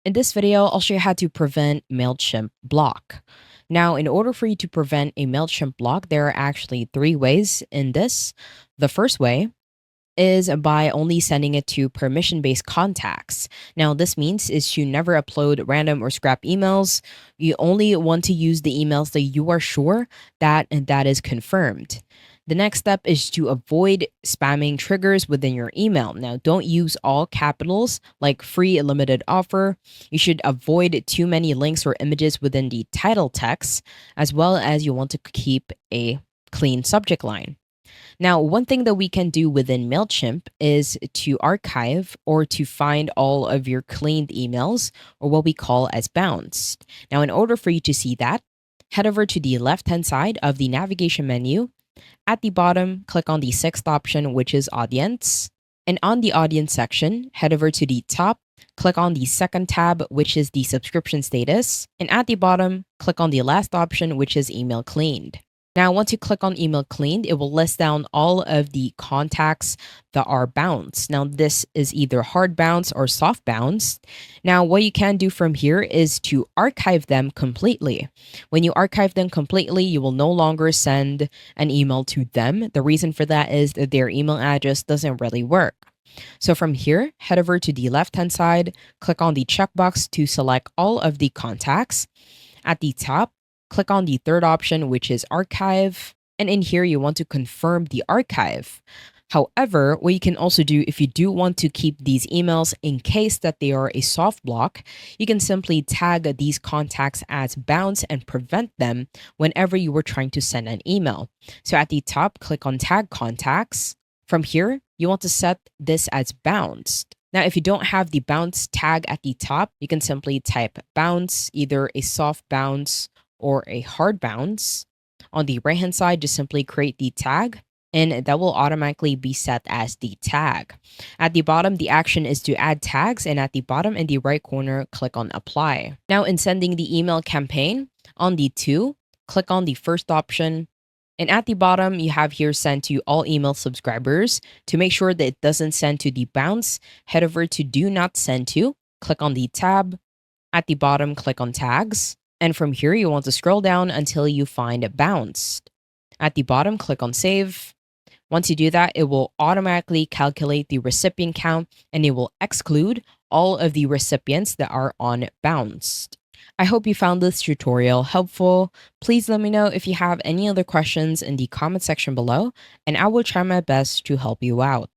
In this video, I'll show you how to prevent Mailchimp block. Now, in order for you to prevent a Mailchimp block, there are actually three ways in this. The first way is by only sending it to permission-based contacts. Now, this means is to never upload random or scrap emails. You only want to use the emails that you are sure that is confirmed. The next step is to avoid spamming triggers within your email. Now, don't use all capitals like free limited offer. You should avoid too many links or images within the title text, as well as you want to keep a clean subject line. Now, one thing that we can do within Mailchimp is to archive or to find all of your cleaned emails, or what we call as bounced. Now, in order for you to see that, head over to the left-hand side of the navigation menu. At the bottom, click on the sixth option, which is Audience. And on the Audience section, head over to the top, click on the second tab, which is the subscription status. And at the bottom, click on the last option, which is Email Cleaned. Now, once you click on Email Cleaned, it will list down all of the contacts that are bounced. Now, this is either hard bounce or soft bounce. Now, what you can do from here is to archive them completely. When you archive them completely, you will no longer send an email to them. The reason for that is that their email address doesn't really work. So from here, head over to the left-hand side, click on the checkbox to select all of the contacts. At the top, click on the third option, which is Archive. And in here, you want to confirm the archive. However, what you can also do if you do want to keep these emails in case that they are a soft block, you can simply tag these contacts as bounce and prevent them whenever you were trying to send an email. So at the top, click on Tag Contacts. From here, you want to set this as bounced. Now, if you don't have the bounce tag at the top, you can simply type bounce, either a soft bounce or a hard bounce. On the right hand side, just simply create the tag and that will automatically be set as the tag. At the bottom, the action is to add tags, and at the bottom in the right corner, click on apply. Now, in sending the email campaign, on the to, click on the first option. And at the bottom, you have here send to all email subscribers. To make sure that it doesn't send to the bounce, head over to do not send to, click on the tab. At the bottom, click on tags. And from here, you want to scroll down until you find bounced. At the bottom, click on save. Once you do that, it will automatically calculate the recipient count and it will exclude all of the recipients that are on bounced. I hope you found this tutorial helpful. Please let me know if you have any other questions in the comment section below, and I will try my best to help you out.